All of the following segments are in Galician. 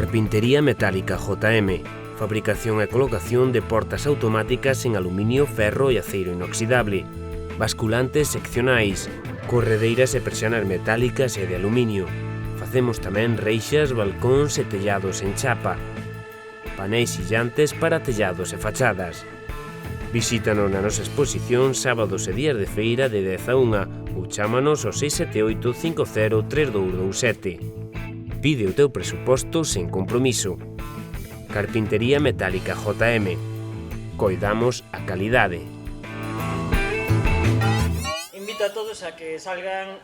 Carpintería Metálica JM. Fabricación e colocación de portas automáticas en aluminio, ferro e aceiro inoxidable. Basculantes seccionais, corredeiras e persianas metálicas e de aluminio. Facemos tamén reixas, balcóns e tellados en chapa. Paneis sillantes para tellados e fachadas. Visítanos na nosa exposición sábados e días de feira de 10 a 1 ou chámanos ao 678 50 3227. Pide o teu presuposto sen compromiso. Carpintería Metálica JM. Coidamos a calidade. Invito a todos a que salgan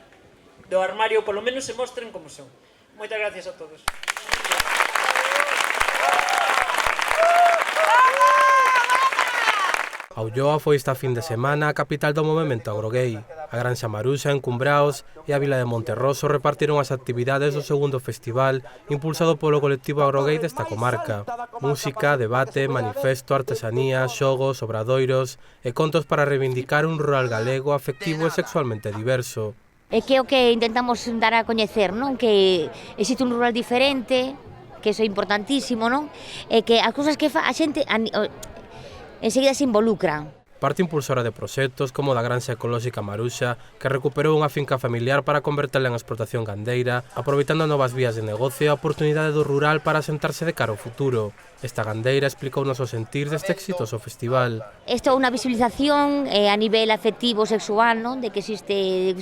do armario, polo menos se mostren como son. Moitas gracias a todos. A Ulloa foi esta fin de semana a capital do movemento agrogay. A Granxa Maruxa, en Cumbraos, e a vila de Monterroso repartiron as actividades do segundo festival impulsado polo colectivo agrogay desta comarca. Música, debate, manifesto, artesanía, xogos, obradoiros e contos para reivindicar un rural galego afectivo e sexualmente diverso. É que o que intentamos dar a coñecer, non? Que existe un rural diferente, que iso é importantísimo, non? E que as cousas que fa a xente enseguida se involucran. Parte impulsora de proxectos como da Granxa Ecolóxica Maruxa, que recuperou unha finca familiar para convertela en explotación gandeira, aproveitando novas vías de negocio e a oportunidade do rural para asentarse de cara ao futuro. Esta gandeira explicou o sentir deste exitoso festival. Isto é unha visibilización a nivel afectivo sexual, non? De que existe,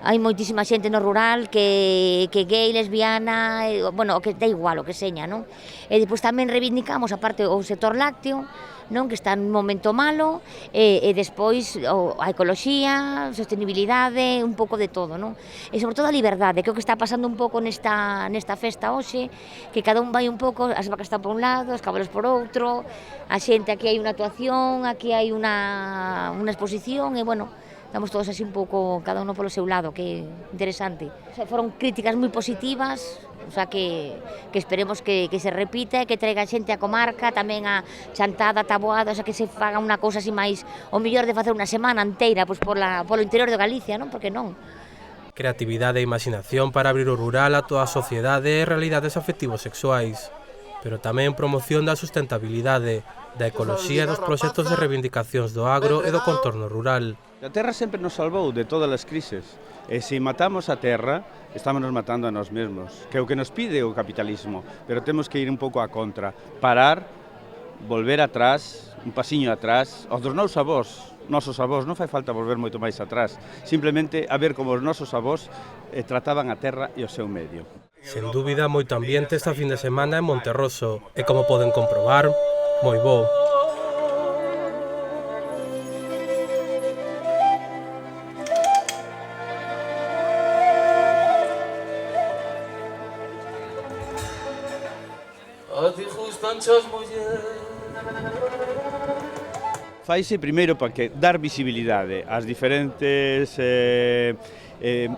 hai moitísima xente no rural que gay, lesbiana, bueno, que da igual o que seña, non? E depois tamén reivindicamos a parte o sector lácteo, non, que está nun momento malo, e despois a ecoloxía, a sostenibilidade, un pouco de todo, non? E sobre todo a liberdade, que é o que está pasando un pouco nesta festa hoxe, que cada un vai un pouco, as vacas están por un lado, os cabelos por outro, a xente, aquí hai unha actuación, aquí hai unha exposición, e bueno, estamos todos así un pouco, cada uno polo seu lado, que interesante. O sea, foron críticas moi positivas, o sea, que esperemos que se repita e que traiga xente a comarca, tamén a chantada, a taboada, o sea, que se faga unha cousa así máis, o mellor de facer unha semana inteira, pois polo interior de Galicia, non? Porque non? Creatividade e imaginación para abrir o rural a toda a sociedade e realidades afectivos sexuais, pero tamén promoción da sustentabilidade, da ecoloxía e dos proxectos de reivindicacións do agro e do contorno rural. A terra sempre nos salvou de todas as crises, e se matamos a terra, estamos nos matando a nós mesmos, que é o que nos pide o capitalismo, pero temos que ir un pouco a contra, parar, volver atrás, un pasiño atrás, aos dos nosos avós, non fai falta volver moito máis atrás, simplemente a ver como os nosos avós trataban a terra e o seu medio. Sen dúbida, moito ambiente esta fin de semana en Monterroso, e como poden comprobar, moi bo. Faise primeiro para que dar visibilidade ás diferentes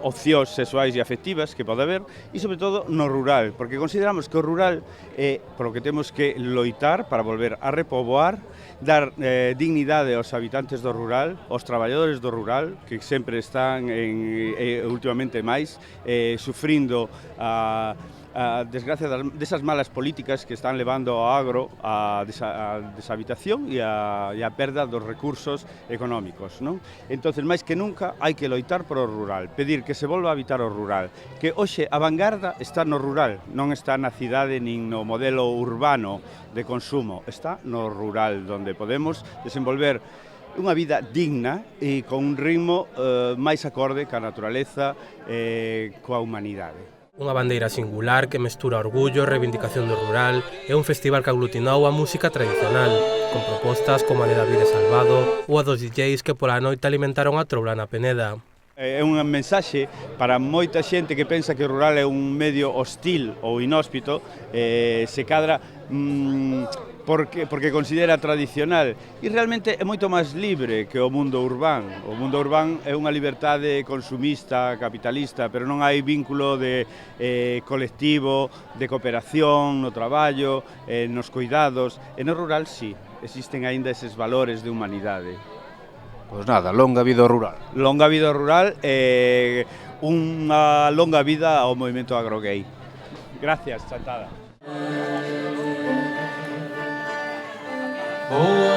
opcións sexuais e afectivas que pode haber e, sobre todo, no rural, porque consideramos que o rural é polo que temos que loitar para volver a repoboar, dar dignidade aos habitantes do rural, aos traballadores do rural, que sempre están, últimamente máis, sufrindo a desgracia desas malas políticas que están levando ao agro a deshabitación e a perda dos recursos económicos, non? Entonces, máis que nunca, hai que loitar por o rural, pedir que se volva a habitar o rural, que hoxe a vanguarda está no rural, non está na cidade nin no modelo urbano de consumo, está no rural, onde podemos desenvolver unha vida digna e con un ritmo máis acorde ca naturaleza e coa humanidade. Unha bandeira singular que mestura orgullo e reivindicación do rural é un festival que aglutinou a música tradicional, con propostas como a de David Salvado ou a dos DJs que pola noite alimentaron a troula na Peneda. É unha mensaxe para moita xente que pensa que o rural é un medio hostil ou inhóspito, se cadra porque considera tradicional e realmente é moito máis libre que o mundo urbán. O mundo urbán é unha liberdade consumista, capitalista, pero non hai vínculo de colectivo, de cooperación no traballo, nos cuidados, e no rural sí, existen aínda eses valores de humanidade. Pois nada, longa vida ao rural. Longa vida ao rural e unha longa vida ao movimento agrogay. Gracias, Chantada. Boa